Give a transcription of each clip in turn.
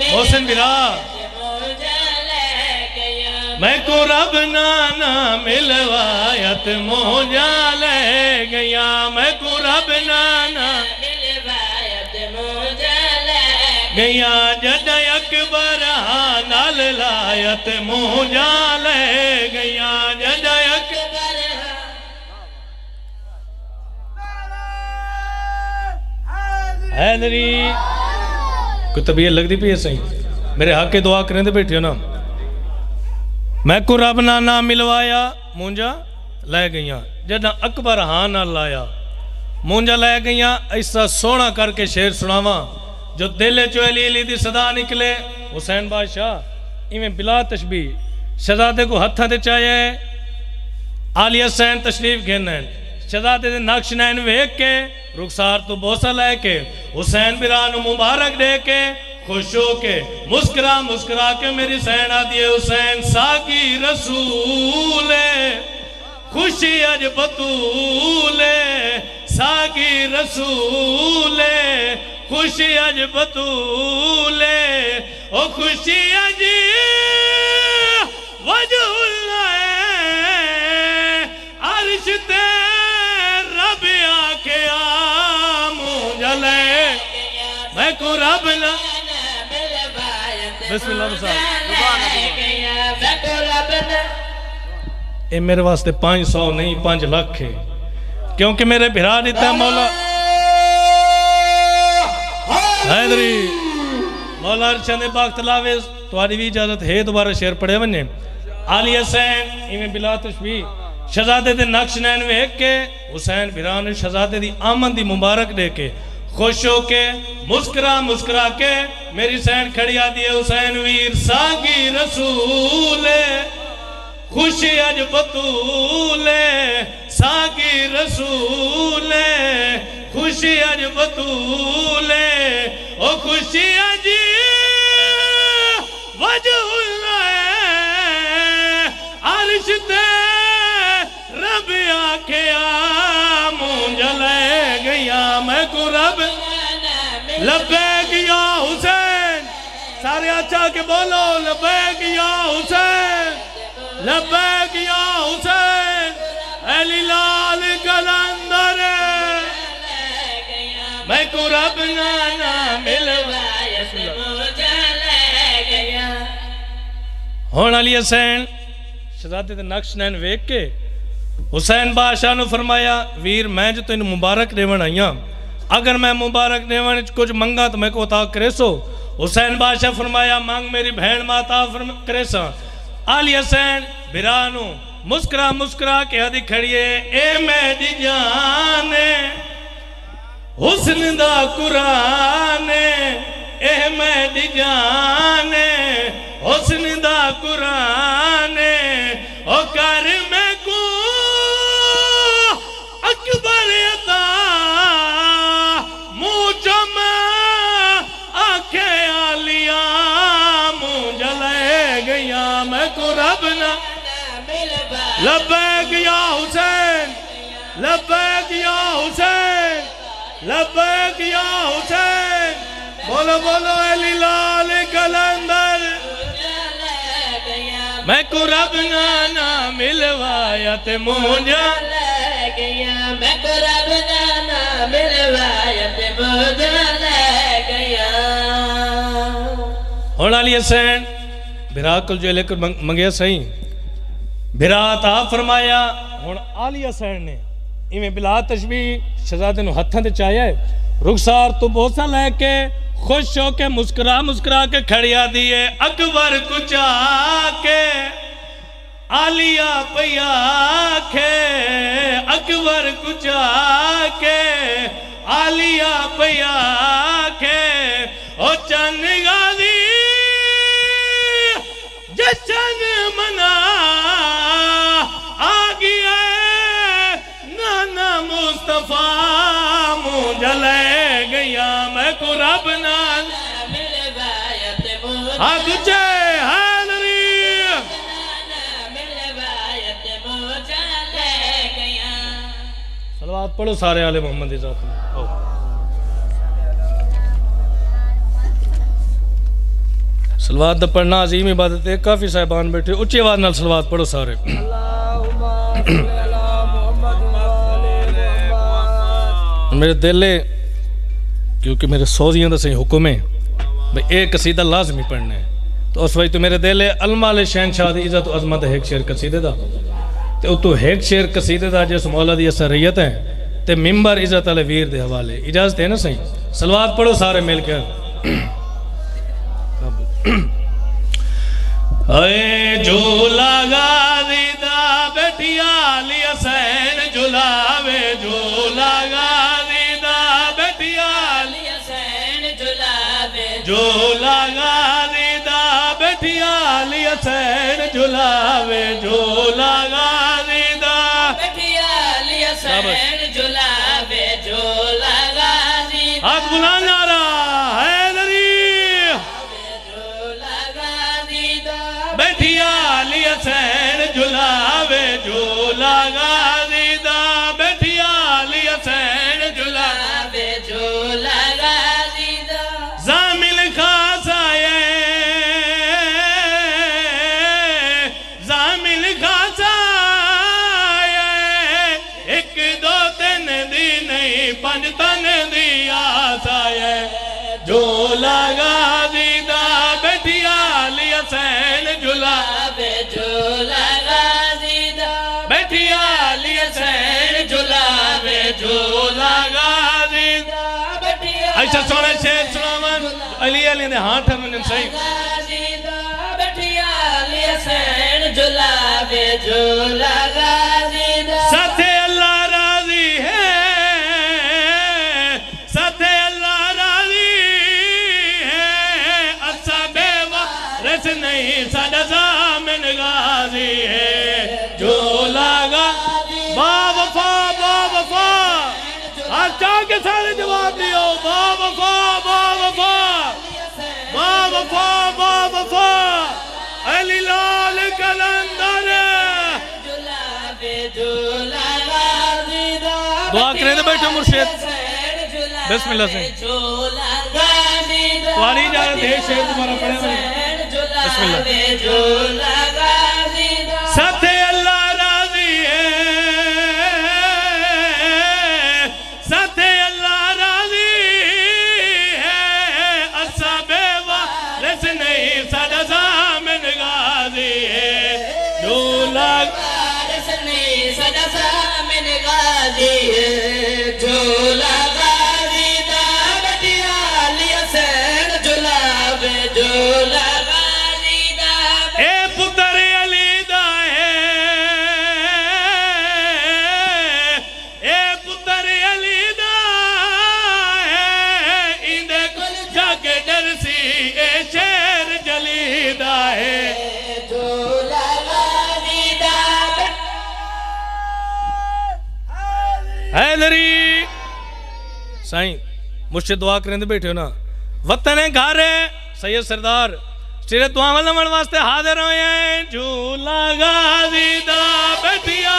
मोहसिन बिरा मैं को रब नाना मिलवायत मोजा ले गया। मैं को रब नाना मिलवायत मोजा ले गया। जद अकबर नाल लायत मोजा ले गया। जद अकबर हैदरी कोई तबीयत लगती पी है सही मेरे हक के दुआ करें तो बैठे हो ना। मैं को रब ना ना मिलवाया मूंजा लै गईया। जदा अकबर हाँ ना लाया मूंजा लै गईया। ऐसा सोना करके शेर सुनावा जो दिल चो अली अली दी सदा निकले। हुसैन बादशाह इवें बिला तशबी शहजादे को हथा ते चाहे आलिया सैन तशरीफ घेन शहजादे दे नक्श नैन वेख के रुखसार तो बोसा लैके हुसैन बिरा नू मुबारक दे के खुश हो के मुस्कुरा मुस्कुरा के मेरी सैन आदि हुसैन साकी रसूले खुशी अज बतूले। साकी रसूले खुशी अज बतूले ओ खुशी अज वजहुल्ला अर्श ते रब आके मूंजा ले। मैं को रब ना ये मेरे वास्ते 500 नहीं 5 लाख है क्योंकि मेरे भिरा दिता मौला हैदरी मौला अरशद पाक तलावे तुम्हारी भी इजाजत है दोबारा शेर पढ़े बने। आली हुसैन इवें बिला तशबी शहजादे दे नक्श नैन वेख के हुसैन भिरा ने शहजादे दी आमद दी मुबारक दे के खुश हो के मुस्कुरा मुस्कुरा के मेरी सैन खड़ी आती है हुसैन वीर सागी रसूले खुशी अज बतूले। सागी रसूले खुशी अज बतूले ओ खुशी अज वजहुल्ला अर्श ते रब आखे मूंजा ले गया। मैं को रब लब्बैक या हुसैन सारे अच्छा के बोलो लब्बैक या हुसैन लब्बैक या हुसैन अली लाल कलंदर। मैं को रब ना मिलवाया मूंजा ले गया। हुण अली हुसैन शहजादे दे नक्श नैन वेख के हुसैन बादशाह ने फरमाया वीर मैं जो तेन मुबारक देवन आईया अगर मैं मुबारक देवन कुछ मंगा तो मैं को अता करे सो। हुसैन बादशाह फरमाया मांग मेरी बहन माता करे सा। आली हुसैन बिरा नू मुस्कुरा मुस्कुरा के आदि खड़िए ए मेरी जान हुस्न दा कुरान ए मेरी जान हुस्न दा कुरान ओ कर मैं को अकबर अता मुँह चम आखे आलिया मूंजा ले गया। मैं को रब ना लब्बैक या हुसैन लब्बैक या हुसैन लब्बैक या हुसैन बोलो बोलो अली लाल कलंदर। मैं को रब ना मिलवाया ते मूंजा ले गया। मैं को रब ना मिलवाया ते मूंजा ले गया। हुण अली हुसैन भिरा को जो लेकर मंगया सही भिरा ता फरमाया। हुण आली हुसैन ने इवें बिला तशबी शहजादे नू हत्थां ते चाया रुखसार तो बोसा लेके खुश हो के मुस्कुरा मुस्कुरा के खड़िया दिए अकबर कुचा के आलिया पिया खे अकबर कुचा के आलिया पिया खे ओ चन गादी जशन मना आ गया नाना मुस्तफा मूंजा ले गया। मैं को रब ना हक चे हैदरी सलवात पढ़ो सारे आले मोहम्मद सलवात दा पढ़ना अजीम इबादत है। काफ़ी साहिबान बैठे, उच्ची आवाज़ नाल सलवात पढ़ो सारे। मेरे दिल है, क्योंकि मेरे सौजियां का सही हुक्म है भाई एक कसीदा लाजमी पढ़ना है, तो उस वजह तो मेरे दिल है अलमाल शहनशाह दी इज़्ज़त अज़मत है एक शेर कसीदे दा, तो उतो एक शेर कसीदे दा जिस मौला दी असरियत है ते मिंबर इज़्ज़त वाले वीर दे हवाले। इजाज़त है ना सही? सलवात पढ़ो सारे मिलकर। अरे झूला गाजी दा बैठिया ली हुसैन झुलावे, झूला गाजी दा बैठिया ली हुसैन झुलावे, झूला गाजी दा बैठिया ली हुसैन झुलावे, झूला गाजी दा बैठिया ली हुसैन झुलावे, झूला गाजी हाथ बुलाना बैठिया ली हुसैन झुलावे, झूला गाजी दा बैठिया ली हुसैन झुलावे, झूला गाजी दा ज़ामिल खास आए, ज़ामिल खास आए, एक दो तीन दी नहीं पंज तन दी आस आए, झूला गाजी दा बैठिया ली हुसैन झुलावे, झूला गाजी दा बैठिया ली हुसैन झुलावे, झूला गाजी दा बैठिया। ऐसा सोना शेर सुनावन अली अली ने हाथ में सही गाजी दा बैठिया ली हुसैन झुलावे, झूला गाजी दा साथे अल्लाह राजी है, साथे अल्लाह राजी है, अच्छा बेवारिस नहीं सादा ज़ामिन गाजी है, झूला गाजी बावफा बावफा अच्छा के सारे जवाब दियो, बावफा बावफा बावफा बावफा अली लाल कलंदर झुलावे, झूला गाजी दा दुआ करें तो बैठो मुर्शिद बिस्मिल्लाह से झूला गाजी दा तुम्हारी इजाजत है शेर तुम्हारा पढ़े साथे अल्लाह राजी है, साथे अल्लाह राजी है, असा बेवारिस नहीं सादा ज़ामिन गाजी है, झूला वारिस नहीं सादा ज़ामिन गाजी है, झूला गाजी दा बैठिया ली हुसैन झुलावे, झूला हैदरी साईं मुझसे दुआ करें तो बैठे हो ना। वतन है घर है सैयद सरदार तेरे दुआ मन वास्ते हाजिर हुए हैं, झूला गाजी दा बैठिया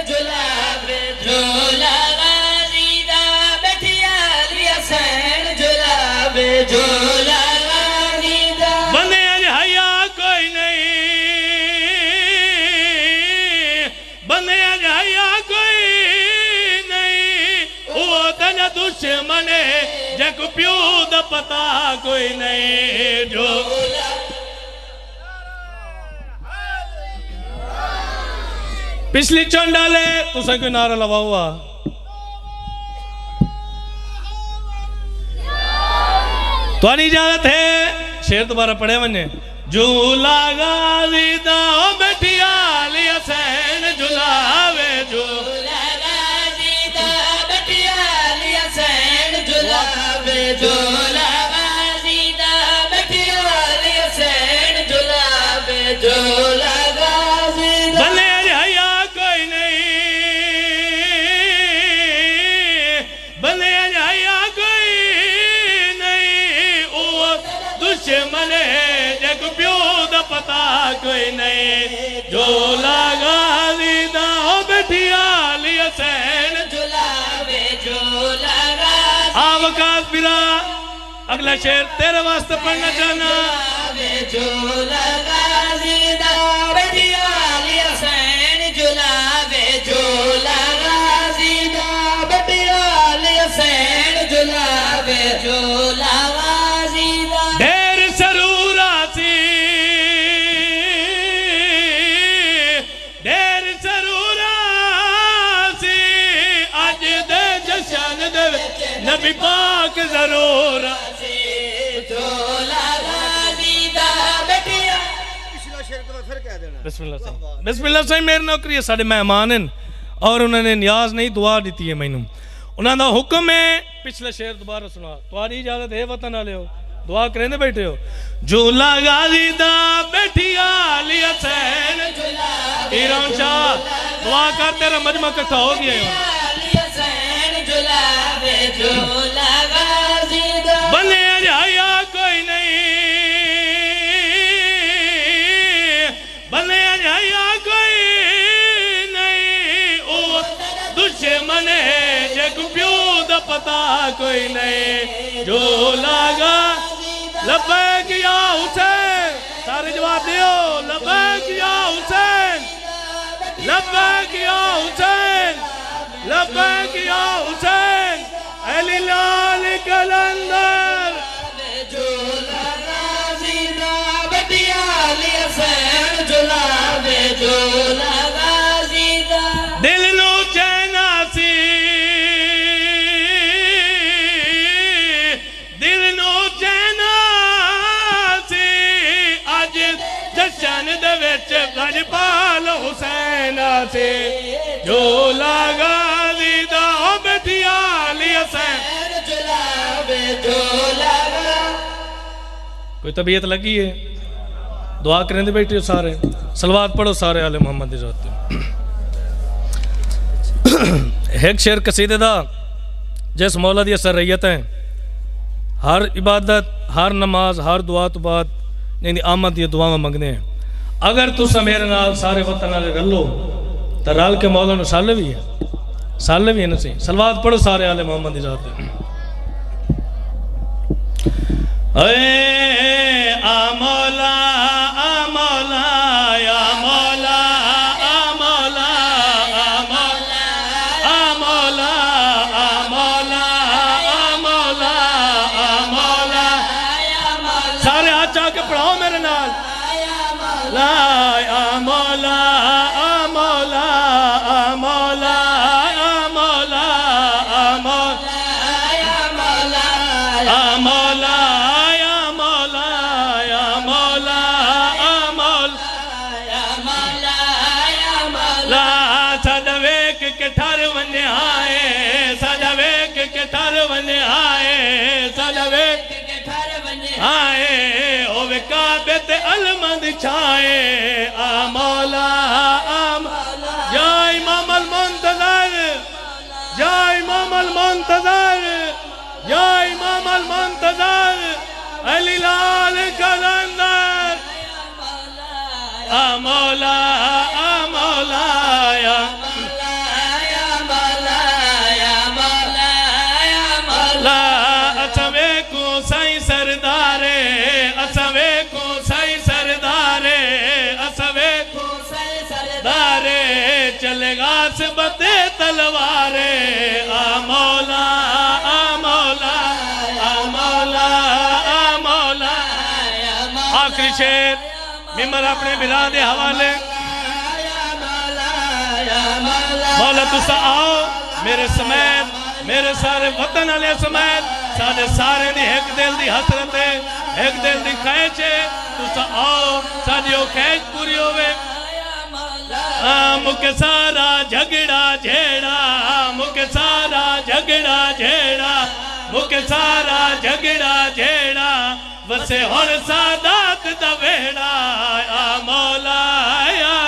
झुलावे, झूला गाजी दा बैठिया ली हुसैन झुलावे, झूला गाजी दा बंदे अज हया कोई नहीं, बंदे अज हया कोई दुश्मन जग प्यो दा पता कोई नहीं, जो पिछली चंड डाले तुसा कोई नारा लवा हुआ तुम्हारी इजाजत है शेर दोबारा पढ़े वने, झूला गाजी दा बैठिया ली हुसैन झुलावे, झूला गाजी दा बैठिया ली हुसैन झुलावे, झूला गाजी दा बैठिया ली हुसैन झुलावे, झूला गाजी दा बने हया कोई नहीं, बने हया कोई नहीं, ओ दुश्मन जग प्यो दा पता कोई नहीं, झूला गाजी दा बैठिया ली हुसैन झुलावे, झूला गाजी आवकाश बिरा अगला शेर तेरे वास्ते पढ़ना चाहना। ढेर सरूरा सी ढेर सरूरा सी अज दे जशन दे नबी पाक जरूर बिस्मिल्लाह सही मेरी नौकरी है साढ़े मेहमान हैं और उन्होंने न्याज नहीं दुआ दी है मैनू उन्होंने हुक्म है पिछला शेर दोबारा सुना तुम्हारी इजाजत है वतन वाले हो दुआ करेंदे बैठे हो झूला गाजी दा बैठिया अली हुसैन ईरान शाह दुआ कर तेरा मजमा इकट्ठा हो गया बने जाया कोई नहीं बने जाया कोई नहीं ओ दुश्मन जे प्यो दा पता कोई नहीं जो लागा लब्बैक या हुसैन सारे जवाब दियो लब्बैक या हुसैन लब्बैक या हुसैन लब्बैक या हुसैन अली लाल कलंदर दिल नो चैना सी दिल नो चैना सी अज जशन दे विच गजपाल हुसैन से जो लागा दा बैठिया अली हुसैन कोई तबीयत लगी है दुआ करें बैठे हो सारे सलवात पढ़ो सारे आले मोहम्मद एक शेर कसीदे दा जिस मौला दी सरयत है हर इबादत हर नमाज हर दुआ तो बाद यानी आमद दी दुआवां मंगने हैं अगर तुसा मेरे नाल सारे वतन वाले रलो तो रल के मौला नूं साल भी है ना सही सलवात पढ़ो सारे आले मोहम्मद दी जात आ मौला आ मौला या मौला आ मौला आ मौला आ मौला आ मौला आ मौला आ मौला सारे हाथ चाह के पढ़ाओ मेरे नाल ला आ मौला आ मौला आ मौला आ मौला आ मौला आ मौला अलमंद छाए आ मौला या इमाम अल मुंतज़र या इमाम अल मुंतज़र या इमाम अल मुंतज़र अली लाल कलंदर आ मौला या बते तलवारे आ मौला आ मौला आ मौला आ मौला आखिरी शेर मिंबर अपने बिला दे हवाले मौला तुसा आओ मेरे समेत मेरे सारे वतन वाले समेत सारे सारे दी एक दिल दी हसरत है एक दिल दी ख्वाहिश है तुसा आओ साडी ओ ख्वाहिश पूरी होवे मुके सारा झगड़ा झेड़ा मुके सारा झगड़ा झेड़ा मुके सारा झगड़ा झेड़ा वसे हुण सादात दा वेड़ा आ मौला या